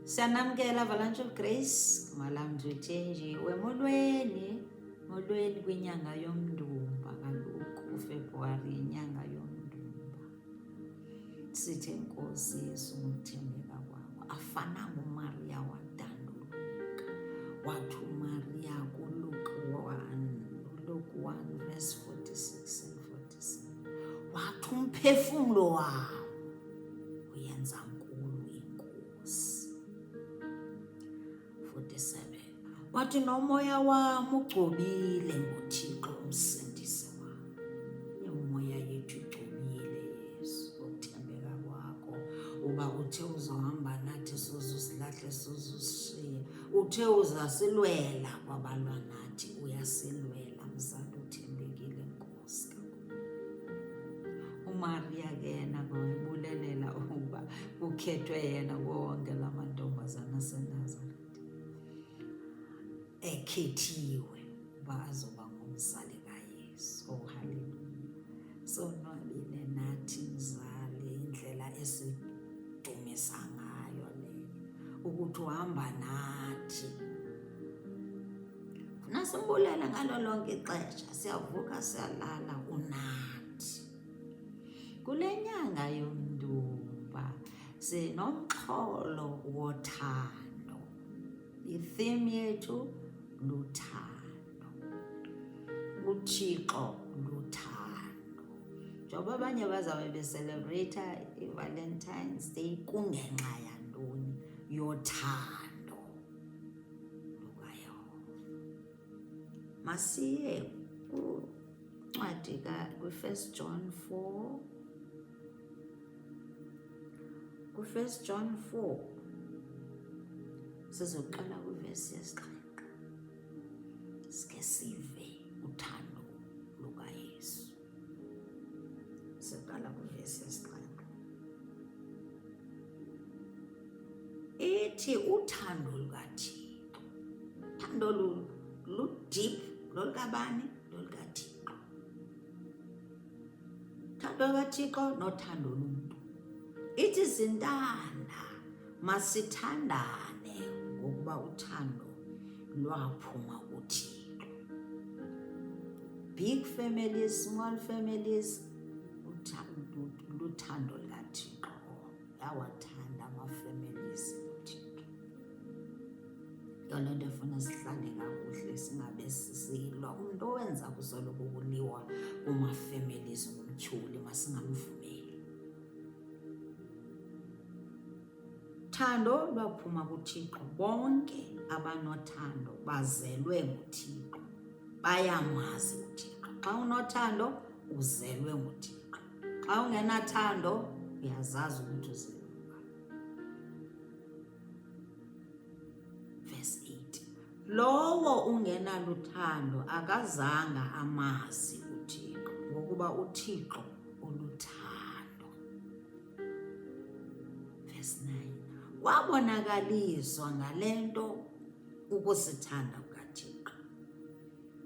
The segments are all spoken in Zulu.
Siyanamukela Avalanche of Grace, malam nje molweni kwinyanga yomndumba kaloku uFebruwari inyanga yomndumba. Sithe Nkosi Yesu ngokuthembeka kwakho afananga uMaria wadanduluka wathi uMaria kuLuke 1 verse 46 and 47 wathi umphefumlo wam uyenza nkulu inkosi. 47 wathi nomoya wam ugcobile ngoThixo umsindisi wam. Umoya yethu igcobile Yesu ngokuthembeka kwakho uba uthe uzohamba nathi sozusilahle sozusishiya, uthe uzasilwela kwabalwa nathi uyasilwela mzali uthembekile Nkosi kakhulu. uMaria ke yena ngoyibulelela ukuba kukhethwe yena wonke la mantombazana aseNazaretha ekhethiwe uba azoba ngumzali kaYesu. Oh haleluya. Sonwabile nathi mzali indlela esidumisa ngayo leyo ukuthi uhamba nathi. Funa simbulele ngalo lonke ixesha, siyavuka siyalala unathi. Kule nyanga yomndumba sinomxholo wothando. I-theme yethu luthando, uThixo luthando. Njengoba abanye bazawube becelebrate i-Valentine's Day kungenxa yantoni? Yothando lukaYehova. Masiye kuncwadi kwi-1 John 4. Ku-1 John 4 sizoqala kwivesi yesi-7. Sike sive uthando lukaYesu. Siqala kwivesi yesi-7. Ithi uthando lukaThixo. Uthando lu-deep, lolukabani? LolukaThixo. Uthando lukaThixo nothando lumntu. Ithi zintanda masithandane ngokuba uthando lwaphuma kuThixo. Big families, small families, luthando lukaThixo. Yawathanda ama-families uThixo. Yoloo nto efuna sihlale kakuhle singabe sisilwa. Umntu owenza kusoloko kuliwa kuma-families ngumtyholi masingamvumeli. Thando lwaphuma kuThixo. Bonke abanothando bazelwe nguThixo, bayamazi uThixo. Xa unothando uzelwe nguThixo. Xa ungenathando uyazazi ukuthi uzelwe ngubani. Verse 8. Lowo ungenaluthando akazanga amazi uThixo, ngokuba uThixo uluthando. Verse 9. Kwabonakaliswa ngale nto ukusithanda kukaThixo,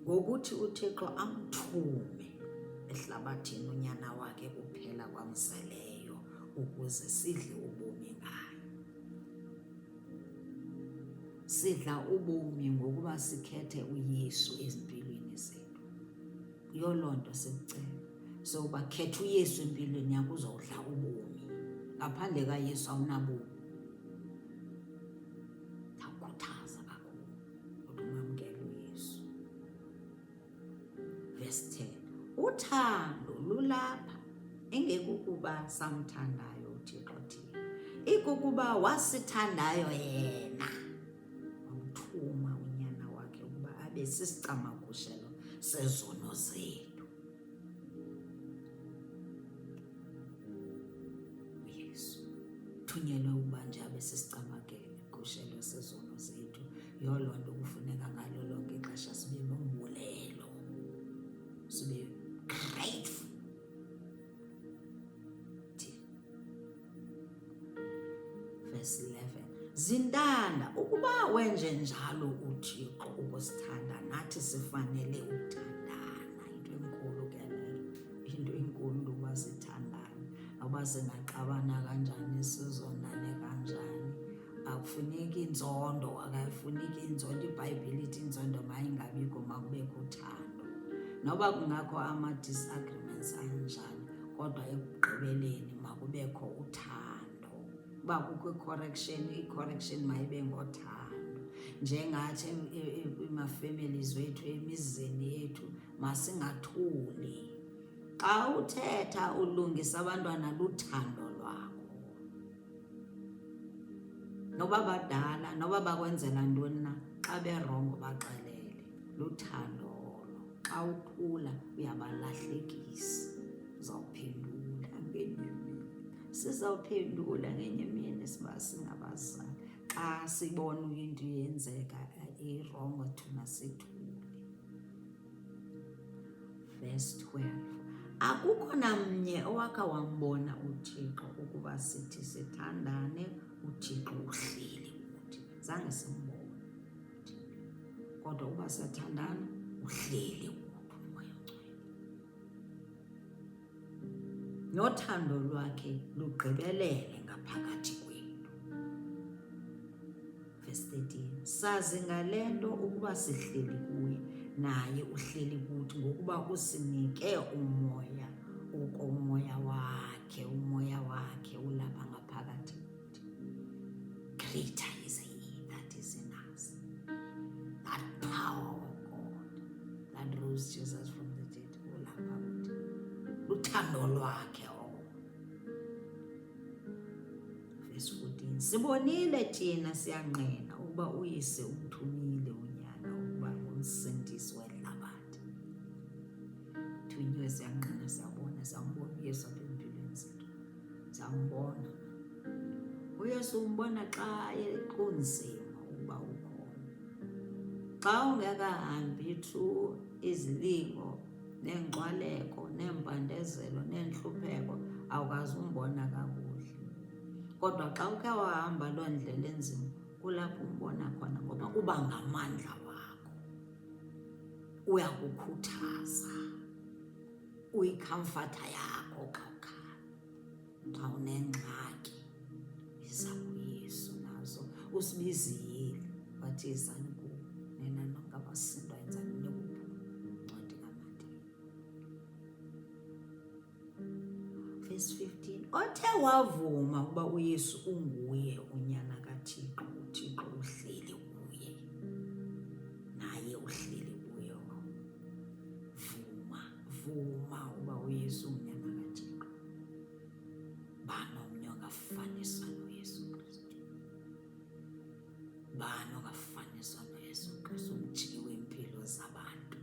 ngokuthi uThixo amthume ehlabathini unyana wakhe kuphela kwamzeleyo ukuze sidle ubomi ngayo. Sidla ubomi ngokuba sikhethe uYesu ezimpilweni zethu. Yoloo nto sikucela. So uba khetha uYesu empilweni yakho uzawudla ubomi. Ngaphandle kaYesu awunabomi. Ndakukhuthaza kakhulu ukuthi umamkele uYesu. Verse 10. Uthando lulapha, ingekukuba samthandayo uThixo thina, ikukuba wasithandayo yena wamthuma unyana wakhe ukuba abe sisicamagushelo sezono zethu. uYesu thunyelwe ukuba nje abe sisicamagushelo sezono zethu. Yoloo nto kufuneka ngalo lonke ixesha sibe nombulelo, sibe grateful. Verse 11. Zintanda ukuba wenje njalo uThixo ukusithanda, nathi sifanele ukuthandana. Into enkulu ke leyo, into enkulu uba sithandane. Uba singaxabana kanjani, sizonane kanjani, akayifuneki inzondo, akayifuneki inzondo. iBhayibhile ithi inzondo mayingabikho, makubekho uthando. Noba kungakho ama-disagreements anjani, kodwa ekugqibeleni makubekho uthando. Uba kukho i-correction mayibe ngothando. Njengathi ema-families wethu, emizini yethu, masingathuli. Xa uthetha ulungisa abantwana, luthando lwakho. Noba badala, noba bakwenzela ntoni na, xa berongo baxelele, luthando olo. Xa uthula uyabalahlekisa. Uzawuphendula ngenye imini. Sizawuphendula ngenye imini siba singabazali. Xa sibona into yenzeka irongo thina sithule. Verse 12. Akukho namnye owakha wambona uThixo ukuba sithi sithandane, uThixo uhleli kuthi. Zange simbone uThixo, kodwa uba siyathandana uhleli kuthi uMoya Ongcwele. Nothando lwakhe lugqibelele ngaphakathi kwethu. Verse 13. Sazi ngale nto ukuba sihleli kuye, naye uhleli kuthi, ngokuba usinike umoya, umoya wakhe ulapha ngaphakathi kuthi. Greater is he that is in us. That power of God that rose Jesus from the dead ulapha kuthi. Luthando lwakhe olo. Verse 14. Sibonile thina siyanqena ukuba uyise umthumile unyana ukuba ngumsindisi wehlabathi. Thunyiwe siyanqena, siyabona uYesu apha empilweni zethu. Siyambona. uYesu umbona xa kunzima ukuba ukhona. Xa ungekahambi through izilingo, nengxwaleko, neempandezelo, neenhlupheko, awukazi umbona kakuhle. Kodwa xa ukhe wahamba loo ndlela enzima, kulapho umbona khona, ngoba uba ngamandla wakho. Uyakukhuthaza, uyikhamfatha yakho xa ukhala. Xa unengxaki, iza kuYesu nazo. Usibizile wathi izani kuwo, nina nonke abasindwa yenzani nikuphuma. Ncwadi kaMatthewu. Verse 15. Othe wavuma ukuba uYesu unguye unyana kaThixo, uThixo uhleli kuye, naye uhleli kuye. Vuma ukuba uYesu unyana kaThixo. Bani omnye ongafaniswa noYesu Kristu? Bani ongafaniswa noYesu Kristu, umjiki wempilo zabantu?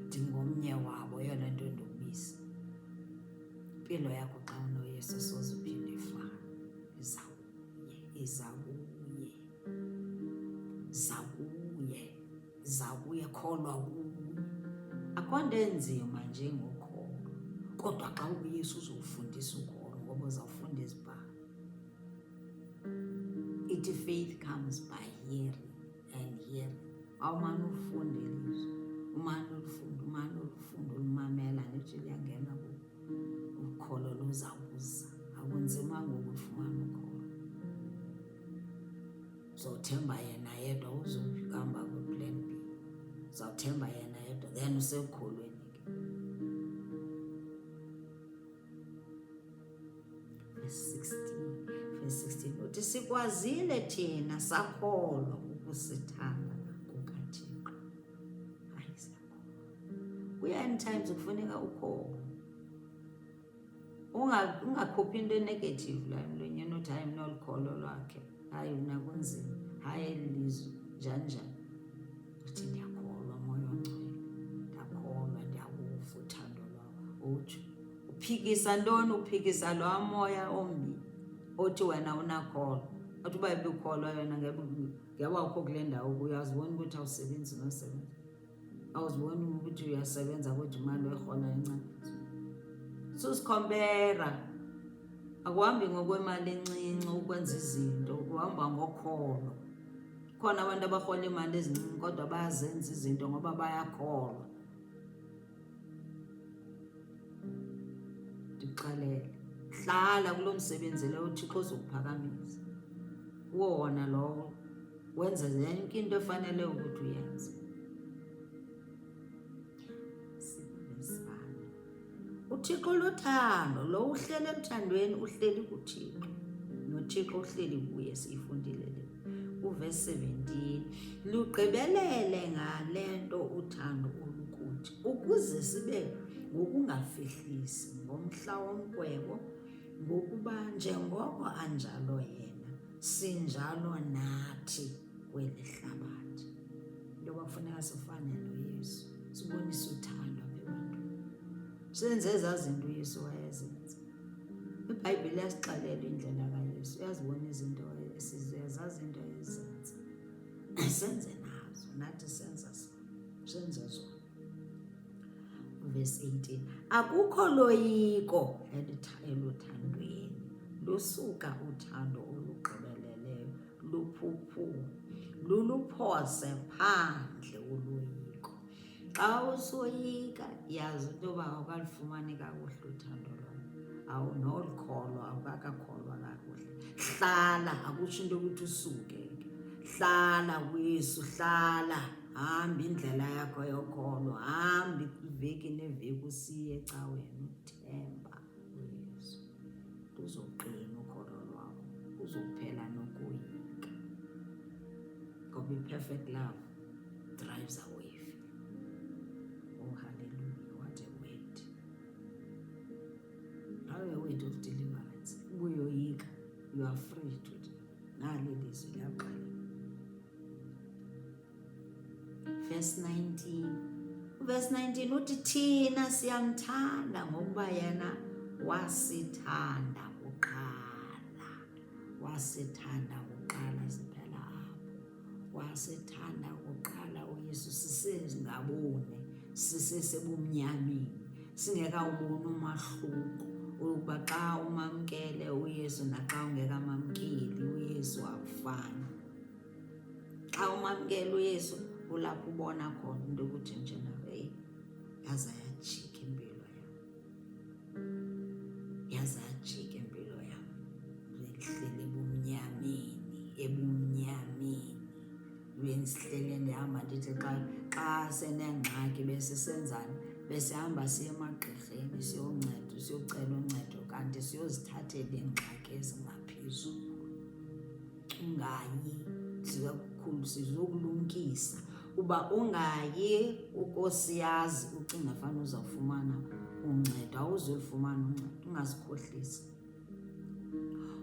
Ndingomnye wabo, yona nto endokubiza. Impilo yakho xa unoYesu soze uphinde ifane. Izakuye, kholwa kuye. Akho nto enzima njengokholwa, kodwa xa uYesu uzowufundisa ukholo, ngoba uzawufunda izibhalo. Ithi faith comes by hearing and hearing. Awumane ufunda ilizwi, umane ulifunda, ulimamela, lithi liyangena ukholo luzawuza. Akunzimanga ukulifumana ukholo. Uzawuthemba yena yedwa, uzohamba kwi-plan B. Uzawuthemba yena yedwa, then usekholweni ke. Verse 16. Uthi sikwazile thina sakholwa ukusithanda kukaThixo. Hayi, siyakholwa. Kuya-in-times kufuneka ukholwe. Ungakhuphi into enegative la emlonyeni, uthi hayi mna olukholo lwakhe, hayi nakunzima, hayi eli lizwe, njani. Uthi ndiyakholwa Moya Ongcwele, ndiyakholwa, ndiyakuva uthando lwakho. Utsho uphikisa ntoni? Uphikisa lwa moya ombi othi wena unakholo. Athi uba ibikholwa yona ngeba ukho kule ndawo, uyazibona ukuthi awusebenzi nosebenza. Awuziboni ukuthi uyasebenza kodwa imali oyirhola encane. Susikhompera. Akuhambi ngokwemali encinci ukwenza izinto, kuhamba ngokholo. Khona abantu abarhola imali ezincinci kodwa bayazenza izinto ngoba bayakholwa. Ndikuxelele, hlala kulo msebenzi lo uThixo uzokuphakamisa. wona lowo wenza yonke into efanele ukuthi uyenze. uThixo luthando, lo uhleli emthandweni uhleli kuThixo, noThixo uhleli kuye. Siyifundile le uvesi 17, lugqibelele ngale nto uthando olukuthi, ukuze sibe ngokungafihlisi ngomhla womgwebo, ngokuba njengoko anjalo yena sinjalo nathi kweli hlabathi. Into bafuneka sifane noYesu, sibonise uthando apha ebantwini, senze ezaa zinto uYesu wayezenza. iBhayibhile iyasixelela indlela kaYesu, uyazibona izinto sizazi into ezenza, senze nazo nathi senze zona. Verse 18, akukho loyiko eluthandweni, lusuka uthando olugqibeleleyo luluphose phandle uloyiko. Xa usoyika, yazi into yoba awukalifumani kakuhle uthando lwakho, awunolukholwa, awukakakholwa kakuhle. Hlala, akutsho into yokuthi usuke, hlala kuYesu, hlala, hamba indlela yakho yokholo, hamba iveki neveki usiye ecaweni, uthemba uYesu. Kuzoqina ukholo lwakho, kuzophela nokoyika. Ngoba i-perfect love drives away fear. Oh, hallelujah, what a word. How a word of deliverance. Ubuyoyika, you are free today. Nali lizwi liyaqala. Verse 19. Verse 19 uthi thina siyamthanda ngokuba yena wasithanda kuqala. Wasithanda kuqala, siphela apho. Wasithanda kuqala uYesu sisengaboni, sisesebumnyameni, singekawuboni umahluko ukuba xa umamkele uYesu naxa ungekamamkeli uYesu akufani. Xa umamkele uYesu ulapho ubona khona into ukuthi nje nawe yaza yajika impilo yam, yaza yajika impilo yam, ndihlele ebumnyameni bensihlele ndihamba ndithi xa senengxaki besisenzana, besihamba siye emagqirheni siyocela uncedo, kanti siyozithathela iingxaki ezingaphezulu. Ungayi, sizokulumkisa uba ungayi ukosiyazi ucinga fana uzawufumana uncedo, awuzulufumana uncedo, ungasikhohlisi.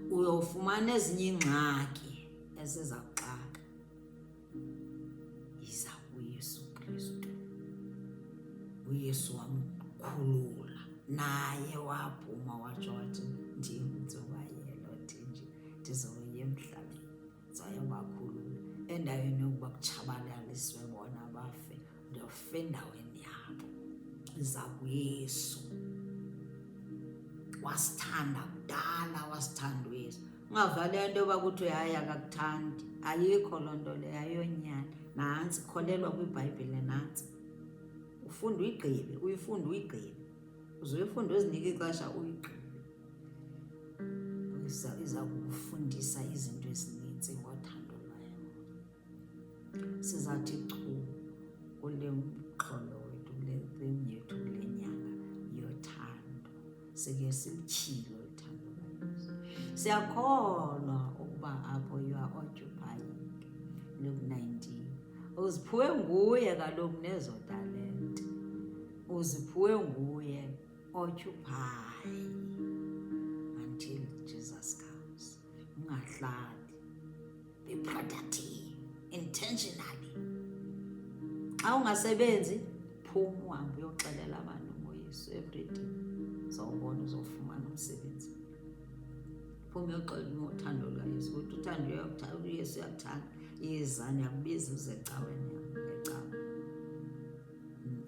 Uyofumana ezinye iingxaki eziza kuxaka. Yiza kuYesu Kristu, uYesu wamkhulula, naye waphuma watsho wathi ndim ndizobayela othi nje ndizoya emhlabeni, ndizoyabakhulula endaweni yokuba kutshabalaliswe bona bafe, ndiyofa endaweni yabo. Iza kuYesu, wasithanda kudala, wasithanda uYesu. Ungavali into yoba kuthiwe hayi akakuthandi, ayikho loo nto leyo, ayonyani. Nantsi, kholelwa kwiBhayibhile, nantsi ufunda uyigqibe, uyifunde uyigqibe, uzoyifunda uzinike ixesha uyigqibe. Iza kukufundisa izinto ezininzi ngothando lwayo. Sizawuthi chu kule mxholo wethu, kule theme yethu kule nyanga yothando, sike silutyhile uthando lwaYesu. Siyakholwa ukuba apho you are occupying, Luke 19, uziphiwe nguye kaloku nezo talente, uziphiwe nguye. Occupy until Jesus comes. Ungahlali, be productive intentionally. Xa ungasebenzi, phuma uhambe uyoxelela abantu ngoYesu everyday, uzawubona uzofumana umsebenzi. Phuma uyoxelela ngothando lukaYesu, ukuthi uthando uYesu uyakuthanda, yiza ndiyakubiza uze ecaweni ngecawe.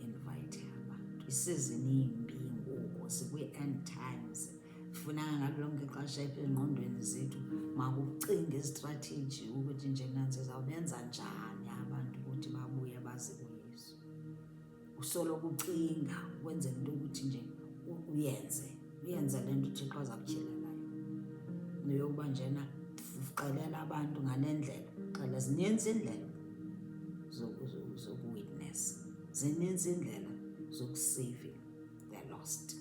Invite abantu. Isizini imbi ngoku, sikwi-end times. Funeka ngalo lonke ixesha apha engqondweni zethu makucinge istrategy ukuthi nje nansi zawubenza njani abantu ukuthi babuye baze kuYesu. Usoloko ucinga ukwenzela into ukuthi nje uyenze le nto uThixo aza kutyhelela yona. Neyokuba njena uxelela abantu ngale ndlela, xela zinintsi indlela zokuwitness, zinintsi indlela zokusaving the lost,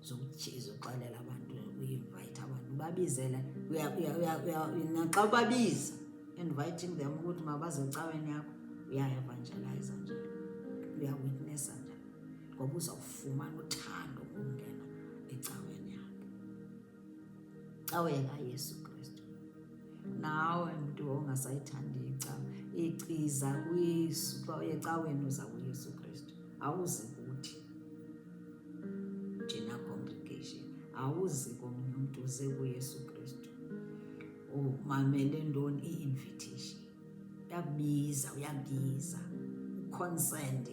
zokuxelela abantu, uyi-invite abantu, babizele, naxa ubabiza, inviting them ukuthi mabaze ecaweni yakho, uya-evangelize njalo, uyawitnessa njalo, ngoba uzawufumana uthando ukungena ecaweni yakho. Cawe kaYesu Kristu. Nawe mntu ongasayithandi icawe, iciza kuYesu. Xa uye ecaweni uza kuYesu Kristu, awuzi kuthi thina congregation, awuzi komnye umntu, uze kuYesu Kristu. Umamele ntoni? I-invitation. Uyabiza, uconsent